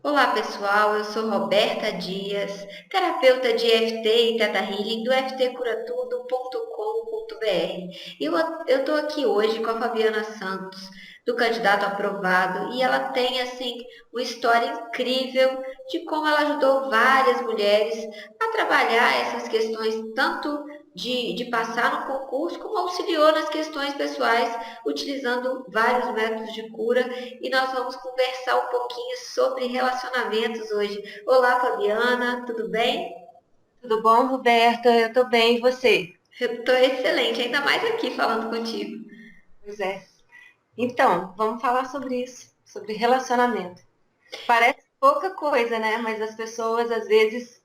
Olá pessoal, eu sou Roberta Dias, terapeuta de EFT e Theta Healing do ftcuratudo.com.br. Eu estou aqui hoje com a Fabiana Santos, do Candidato Aprovado, e ela tem assim uma história incrível de como ela ajudou várias mulheres a trabalhar essas questões tanto de passar no concurso, como auxiliou nas questões pessoais, utilizando vários métodos de cura e nós vamos conversar um pouquinho sobre relacionamentos hoje. Olá, Fabiana, tudo bem? Tudo bom, Roberta? Eu tô bem, e você? Eu estou excelente, ainda mais aqui falando contigo. Pois é. Então, vamos falar sobre isso, sobre relacionamento. Parece pouca coisa, né? Mas as pessoas, às vezes,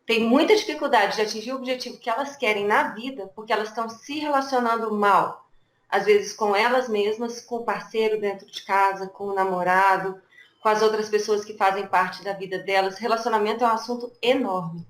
têm muita dificuldade de atingir o objetivo que elas querem na vida, porque elas estão se relacionando mal. Às vezes com elas mesmas, com o parceiro dentro de casa, com o namorado, com as outras pessoas que fazem parte da vida delas. Relacionamento é um assunto enorme.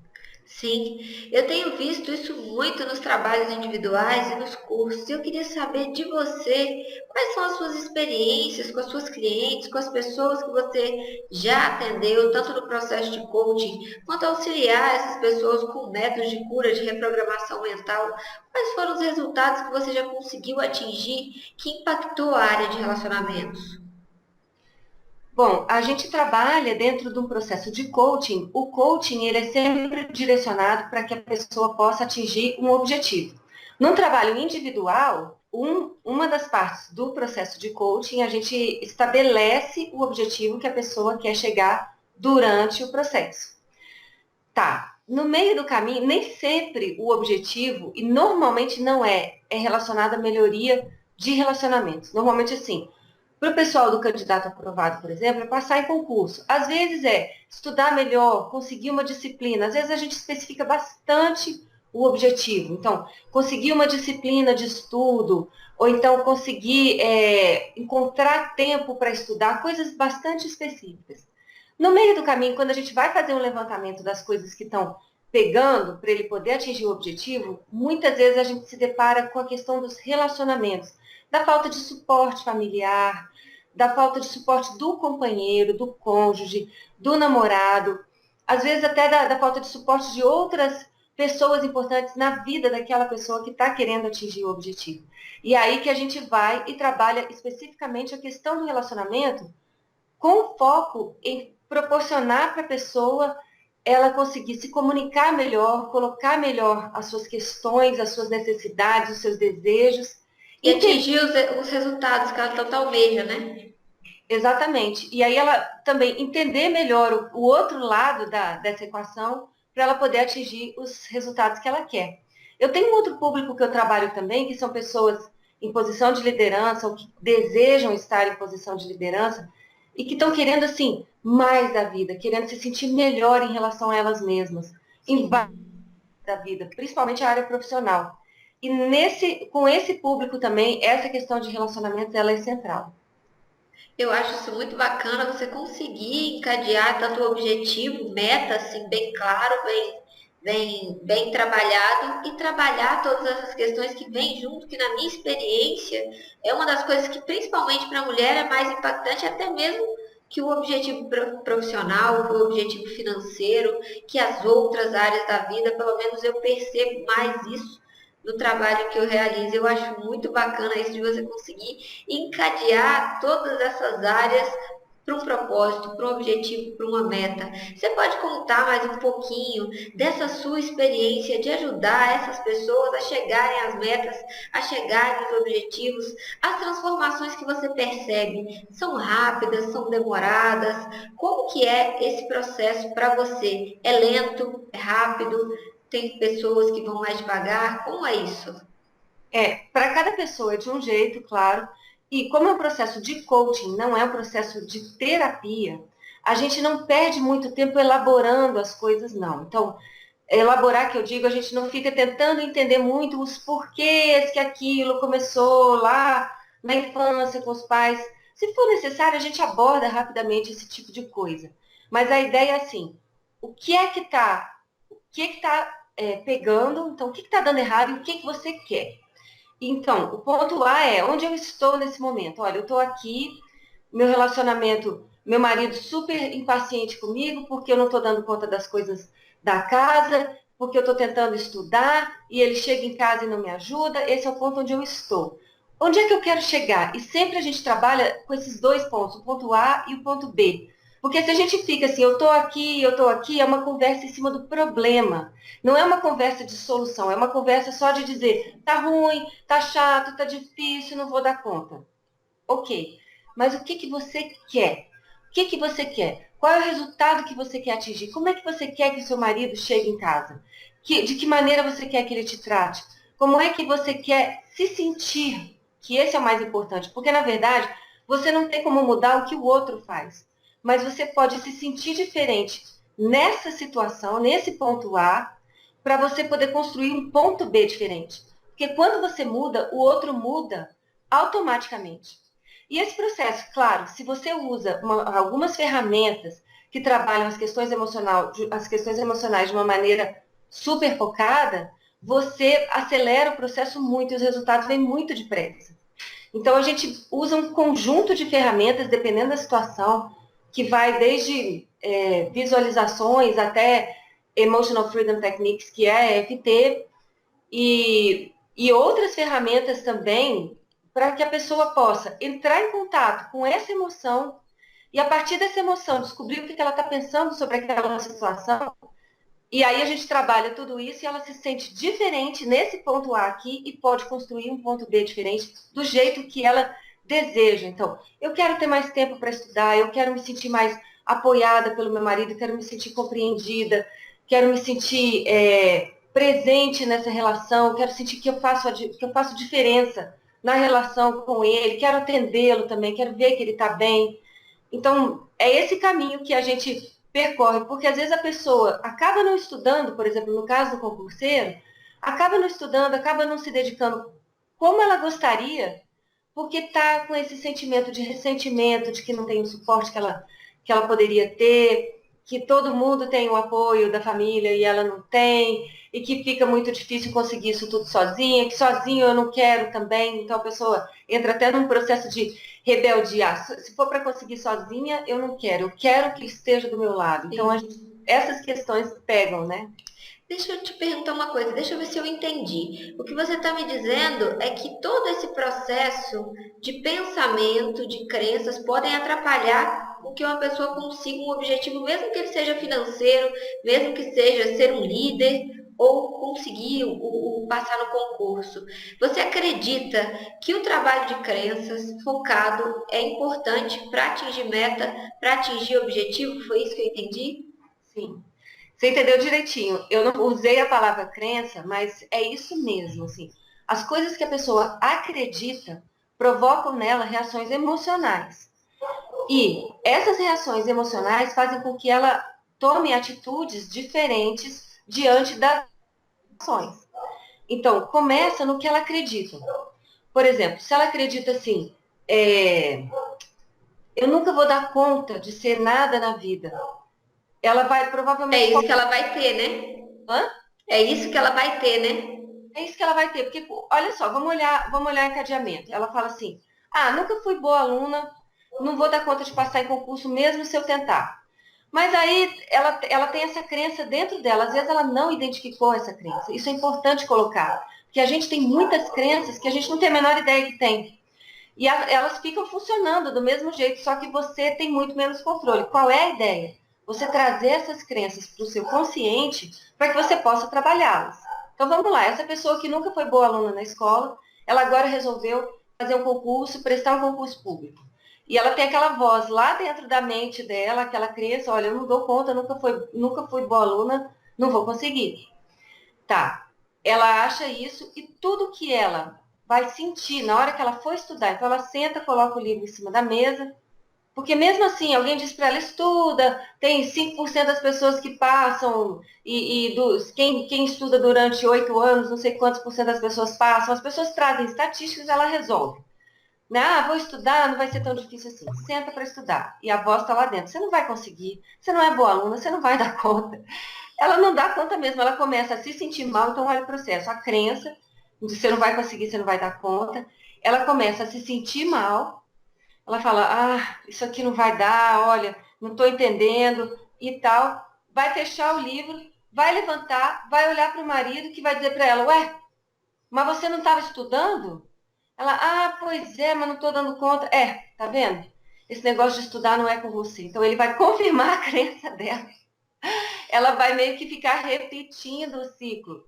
Sim, eu tenho visto isso muito nos trabalhos individuais e nos cursos. Eu queria saber de você quais são as suas experiências com as suas clientes, com as pessoas que você já atendeu, tanto no processo de coaching, quanto auxiliar essas pessoas com métodos de cura, de reprogramação mental. Quais foram os resultados que você já conseguiu atingir que impactou a área de relacionamentos? Bom, a gente trabalha dentro de um processo de coaching. O coaching ele é sempre direcionado para que a pessoa possa atingir um objetivo. Num trabalho individual, uma das partes do processo de coaching, a gente estabelece o objetivo que a pessoa quer chegar durante o processo. Tá, no meio do caminho, nem sempre o objetivo, e normalmente não é relacionado à melhoria de relacionamentos. Normalmente, assim, para o pessoal do candidato aprovado, por exemplo, é passar em concurso. Às vezes é estudar melhor, conseguir uma disciplina. Às vezes a gente especifica bastante o objetivo. Então, conseguir uma disciplina de estudo, ou então conseguir encontrar tempo para estudar, coisas bastante específicas. No meio do caminho, quando a gente vai fazer um levantamento das coisas que estão pegando para ele poder atingir o objetivo, muitas vezes a gente se depara com a questão dos relacionamentos, da falta de suporte familiar, da falta de suporte do companheiro, do cônjuge, do namorado, às vezes até da falta de suporte de outras pessoas importantes na vida daquela pessoa que está querendo atingir o objetivo. E é aí que a gente vai e trabalha especificamente a questão do relacionamento com foco em proporcionar para a pessoa ela conseguir se comunicar melhor, colocar melhor as suas questões, as suas necessidades, os seus desejos, E entender atingir os resultados que ela tanto almeja, né? exatamente. E aí ela também entender melhor o outro lado dessa equação para ela poder atingir os resultados que ela quer. Eu tenho um outro público que eu trabalho também, que são pessoas em posição de liderança ou que desejam estar em posição de liderança e que estão querendo, assim, mais da vida, querendo se sentir melhor em relação a elas mesmas, em várias Sim. da vida, principalmente a área profissional. E com esse público também, essa questão de relacionamentos, ela é central. Eu acho isso muito bacana você conseguir encadear tanto o objetivo, meta, assim, bem claro, bem trabalhado e trabalhar todas essas questões que vêm junto, que na minha experiência é uma das coisas que principalmente para a mulher é mais impactante, até mesmo que o objetivo profissional, o objetivo financeiro, que as outras áreas da vida, pelo menos eu percebo mais isso no trabalho que eu realizo. Eu acho muito bacana isso de você conseguir encadear todas essas áreas para um propósito, para um objetivo, para uma meta. Você pode contar mais um pouquinho dessa sua experiência de ajudar essas pessoas a chegarem às metas, a chegarem aos objetivos? As transformações que você percebe são rápidas, são demoradas? Como que é esse processo para você? É lento? É rápido? Tem pessoas que vão mais devagar? Como é isso? Para cada pessoa é de um jeito, claro. E como é um processo de coaching, não é um processo de terapia, a gente não perde muito tempo elaborando as coisas, não. Então, elaborar, que eu digo, a gente não fica tentando entender muito os porquês que aquilo começou lá na infância com os pais. Se for necessário, a gente aborda rapidamente esse tipo de coisa. Mas a ideia é assim, o que é que tá pegando, então o que está dando errado e o que você quer. Então, o ponto A é onde eu estou nesse momento. Olha, eu estou aqui, meu relacionamento. Meu marido super impaciente comigo, porque eu não estou dando conta das coisas da casa, porque eu estou tentando estudar, e ele chega em casa e não me ajuda. Esse é o ponto onde eu estou. Onde é que eu quero chegar? E sempre a gente trabalha com esses dois pontos, o ponto A e o ponto B. Porque se a gente fica assim, eu estou aqui, é uma conversa em cima do problema. Não é uma conversa de solução, é uma conversa só de dizer, tá ruim, tá chato, tá difícil, não vou dar conta. Ok, mas o que que você quer? O que que você quer? Qual é o resultado que você quer atingir? Como é que você quer que o seu marido chegue em casa? De que maneira você quer que ele te trate? Como é que você quer se sentir? Que esse é o mais importante, porque na verdade você não tem como mudar o que o outro faz, mas você pode se sentir diferente nessa situação, nesse ponto A, para você poder construir um ponto B diferente. Porque quando você muda, o outro muda automaticamente. E esse processo, claro, se você usa algumas ferramentas que trabalham as questões emocionais de uma maneira super focada, você acelera o processo muito e os resultados vêm muito depressa. Então, a gente usa um conjunto de ferramentas, dependendo da situação, que vai desde visualizações até Emotional Freedom Techniques, que é a EFT, e outras ferramentas também para que a pessoa possa entrar em contato com essa emoção e, a partir dessa emoção, descobrir o que ela está pensando sobre aquela situação. E aí a gente trabalha tudo isso e ela se sente diferente nesse ponto A aqui e pode construir um ponto B diferente do jeito que ela deseja. Então, eu quero ter mais tempo para estudar, eu quero me sentir mais apoiada pelo meu marido, quero me sentir compreendida, quero me sentir presente nessa relação, quero sentir que eu faço diferença na relação com ele, quero atendê-lo também, quero ver que ele está bem. Então, é esse caminho que a gente percorre, porque às vezes a pessoa acaba não estudando, por exemplo, no caso do concurseiro, acaba não estudando, acaba não se dedicando como ela gostaria, porque está com esse sentimento de ressentimento, de que não tem o suporte que ela poderia ter, que todo mundo tem o apoio da família e ela não tem, e que fica muito difícil conseguir isso tudo sozinha, que sozinho eu não quero também, então a pessoa entra até num processo de rebeldia. Se for para conseguir sozinha, eu quero que ele esteja do meu lado. Então, essas questões pegam, né? Deixa eu te perguntar uma coisa, deixa eu ver se eu entendi. O que você está me dizendo é que todo esse processo de pensamento, de crenças, podem atrapalhar o que uma pessoa consiga um objetivo, mesmo que ele seja financeiro, mesmo que seja ser um líder ou conseguir passar no concurso. Você acredita que o trabalho de crenças focado é importante para atingir meta, para atingir objetivo? Foi isso que eu entendi? Sim. Você entendeu direitinho. Eu não usei a palavra crença, mas é isso mesmo, assim. As coisas que a pessoa acredita provocam nela reações emocionais. E essas reações emocionais fazem com que ela tome atitudes diferentes diante das ações. Então, começa no que ela acredita. Por exemplo, se ela acredita assim, eu nunca vou dar conta de ser nada na vida, ela vai É provavelmente... isso que ela vai ter, né? Hã? É isso que ela vai ter, né? É isso que ela vai ter, porque, olha só, vamos olhar encadeamento. Ela fala assim, nunca fui boa aluna, não vou dar conta de passar em concurso mesmo se eu tentar. Mas aí ela tem essa crença dentro dela, às vezes ela não identificou essa crença. Isso é importante colocar, porque a gente tem muitas crenças que a gente não tem a menor ideia que tem. E elas ficam funcionando do mesmo jeito, só que você tem muito menos controle. Qual é a ideia? Você trazer essas crenças para o seu consciente para que você possa trabalhá-las. Então vamos lá, essa pessoa que nunca foi boa aluna na escola, ela agora resolveu fazer um concurso, prestar um concurso público. E ela tem aquela voz lá dentro da mente dela, aquela crença, olha, eu não dou conta, nunca fui boa aluna, não vou conseguir. Tá, ela acha isso e tudo que ela vai sentir na hora que ela for estudar, então ela senta, coloca o livro em cima da mesa, porque mesmo assim, alguém diz para ela, estuda, tem 5% das pessoas que passam, quem estuda durante 8 anos, não sei quantos por cento das pessoas passam, as pessoas trazem estatísticas, ela resolve. Vou estudar, não vai ser tão difícil assim. Senta para estudar. E a voz está lá dentro. Você não vai conseguir, você não é boa aluna, você não vai dar conta. Ela não dá conta mesmo, ela começa a se sentir mal, então olha o processo. A crença de você não vai conseguir, você não vai dar conta. Ela começa a se sentir mal, ela fala, isso aqui não vai dar, olha, não estou entendendo e tal. Vai fechar o livro, vai levantar, vai olhar para o marido que vai dizer para ela, ué, mas você não estava estudando? Ela, pois é, mas não estou dando conta. Tá vendo? Esse negócio de estudar não é com você. Então ele vai confirmar a crença dela. Ela vai meio que ficar repetindo o ciclo.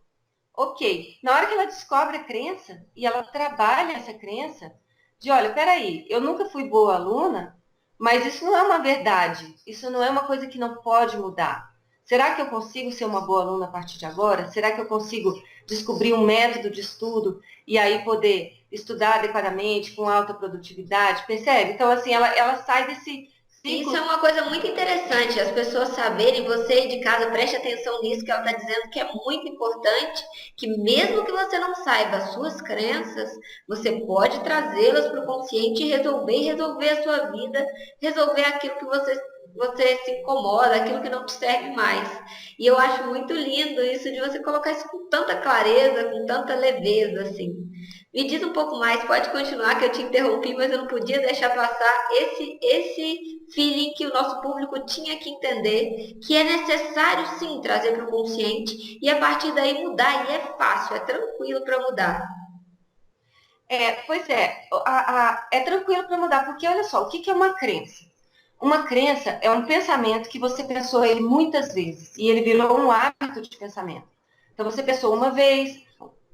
Ok, na hora que ela descobre a crença e ela trabalha essa crença, de olha, peraí, eu nunca fui boa aluna, mas isso não é uma verdade, isso não é uma coisa que não pode mudar. Será que eu consigo ser uma boa aluna a partir de agora? Será que eu consigo descobrir um método de estudo e aí poder estudar adequadamente, com alta produtividade? Percebe? Então, assim, ela sai desse Isso é ciclo. uma coisa muito interessante, as pessoas saberem, você aí de casa, preste atenção nisso que ela está dizendo que é muito importante, que mesmo que você não saiba as suas crenças, você pode trazê-las para o consciente e resolver a sua vida, resolver aquilo que você se incomoda, aquilo que não te serve mais. E eu acho muito lindo isso de você colocar isso com tanta clareza, com tanta leveza, assim. Me diz um pouco mais, pode continuar que eu te interrompi, mas eu não podia deixar passar esse feeling que o nosso público tinha que entender, que é necessário sim trazer para o consciente e a partir daí mudar. E é fácil, é tranquilo para mudar. Pois é, é tranquilo para mudar, porque olha só, o que que é uma crença? Uma crença é um pensamento que você pensou ele muitas vezes e ele virou um hábito de pensamento. Então você pensou uma vez,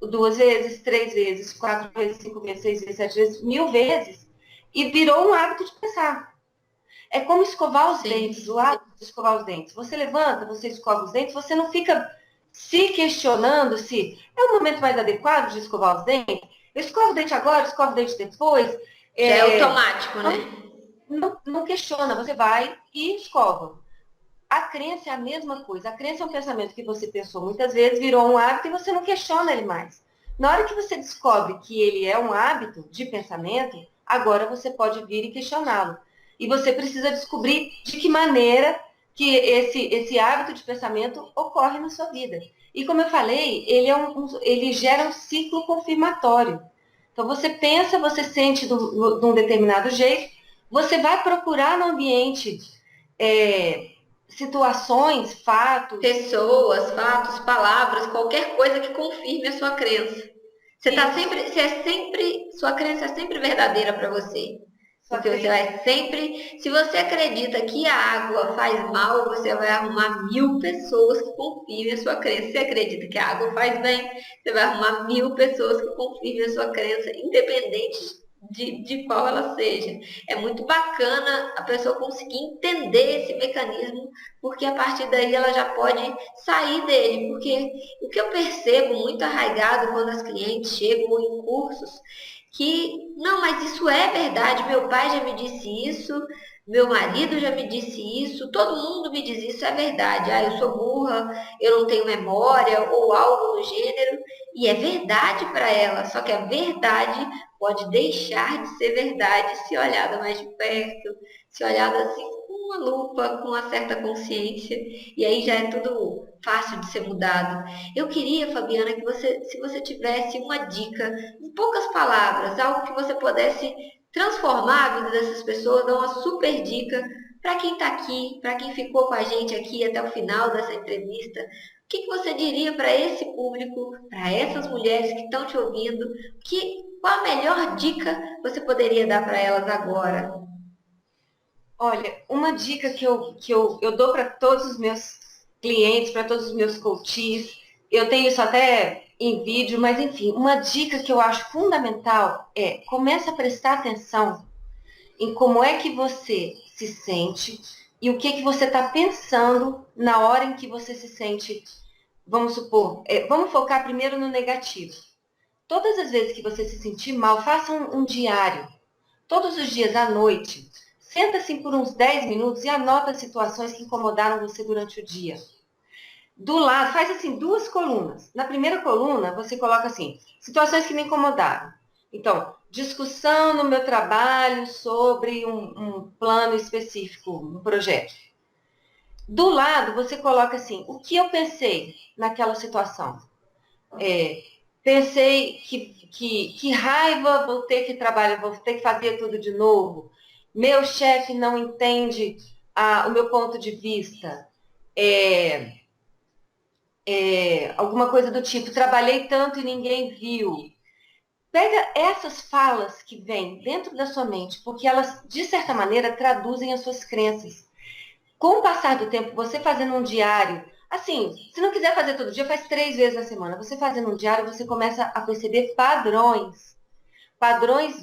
duas vezes, três vezes, quatro vezes, cinco vezes, seis vezes, sete vezes, mil vezes e virou um hábito de pensar. É como escovar os Sim. dentes, o hábito de escovar os dentes. Você levanta, você escova os dentes, você não fica se questionando se é o momento mais adequado de escovar os dentes. Eu escovo o dente agora, escovo o dente depois. Já é É, automático, né? não questiona, você vai e escova. A crença é a mesma coisa. A crença é um pensamento que você pensou muitas vezes, virou um hábito e você não questiona ele mais. Na hora que você descobre que ele é um hábito de pensamento, agora você pode vir e questioná-lo. E você precisa descobrir de que maneira que esse hábito de pensamento ocorre na sua vida. E como eu falei, ele gera um ciclo confirmatório. Então você pensa, você sente de um determinado jeito, você vai procurar no ambiente é, situações, fatos. Pessoas, fatos, palavras, qualquer coisa que confirme a sua crença. Isso. Sua crença é sempre verdadeira para você. Sua Porque você crença. vai sempre, se você acredita que a água faz mal, você vai arrumar 1000 pessoas que confirmem a sua crença. Se você acredita que a água faz bem, você vai arrumar 1000 pessoas que confirmem a sua crença, independente de qual ela seja. É muito bacana a pessoa conseguir entender esse mecanismo, porque a partir daí ela já pode sair dele. Porque o que eu percebo muito arraigado quando as clientes chegam em cursos, que não, mas isso é verdade, meu pai já me disse isso, meu marido já me disse isso, todo mundo me diz isso, é verdade. Eu sou burra, eu não tenho memória ou algo do gênero, e é verdade para ela, só que a verdade pode deixar de ser verdade se olhada mais de perto, se olhada assim com uma lupa, com uma certa consciência, e aí já é tudo fácil de ser mudado. Eu queria, Fabiana, que você, se você tivesse uma dica, em poucas palavras, algo que você pudesse transformar a vida dessas pessoas, dar uma super dica para quem está aqui, para quem ficou com a gente aqui até o final dessa entrevista. O que você diria para esse público, para essas mulheres que estão te ouvindo, qual a melhor dica você poderia dar para elas agora? Olha, uma dica que eu dou para todos os meus clientes, para todos os meus coaches, eu tenho isso até em vídeo, mas enfim, uma dica que eu acho fundamental é comece a prestar atenção em como é que você se sente e o que que você está pensando na hora em que você se sente, vamos supor, vamos focar primeiro no negativo. Todas as vezes que você se sentir mal, faça um diário. Todos os dias à noite, senta-se por uns 10 minutos e anota as situações que incomodaram você durante o dia. Do lado, faz assim, duas colunas. Na primeira coluna, você coloca assim, situações que me incomodaram. Então, discussão no meu trabalho sobre um plano específico, um projeto. Do lado, você coloca assim, o que eu pensei naquela situação? Pensei que raiva, vou ter que trabalhar, vou ter que fazer tudo de novo. meu chefe não entende o meu ponto de vista, é, alguma coisa do tipo, trabalhei tanto e ninguém viu. Pega essas falas que vêm dentro da sua mente, porque elas, de certa maneira, traduzem as suas crenças. Com o passar do tempo, você fazendo um diário, assim, se não quiser fazer todo dia, faz 3 vezes na semana. Você fazendo um diário, você começa a perceber padrões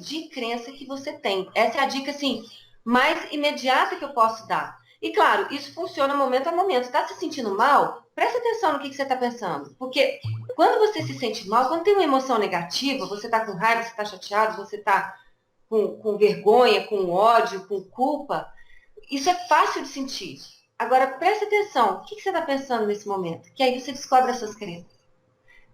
de crença que você tem. Essa é a dica, assim, mais imediata que eu posso dar. E claro, isso funciona momento a momento. Está se sentindo mal? Presta atenção no que você está pensando. Porque quando você se sente mal, quando tem uma emoção negativa, você está com raiva, você está chateado, você está com vergonha, com ódio, com culpa, isso é fácil de sentir. Agora, presta atenção. O que você está pensando nesse momento? Que aí você descobre as suas crenças.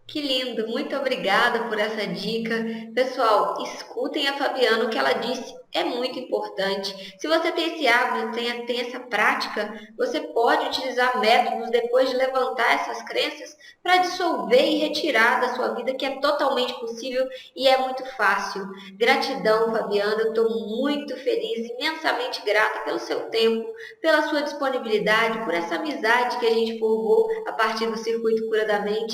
Que lindo, muito obrigada por essa dica. Pessoal, escutem a Fabiana, o que ela disse é muito importante. Se você tem esse hábito, tem essa prática, você pode utilizar métodos depois de levantar essas crenças para dissolver e retirar da sua vida, que é totalmente possível e é muito fácil. Gratidão, Fabiana, eu estou muito feliz, imensamente grata pelo seu tempo, pela sua disponibilidade, por essa amizade que a gente formou a partir do Circuito Cura da Mente.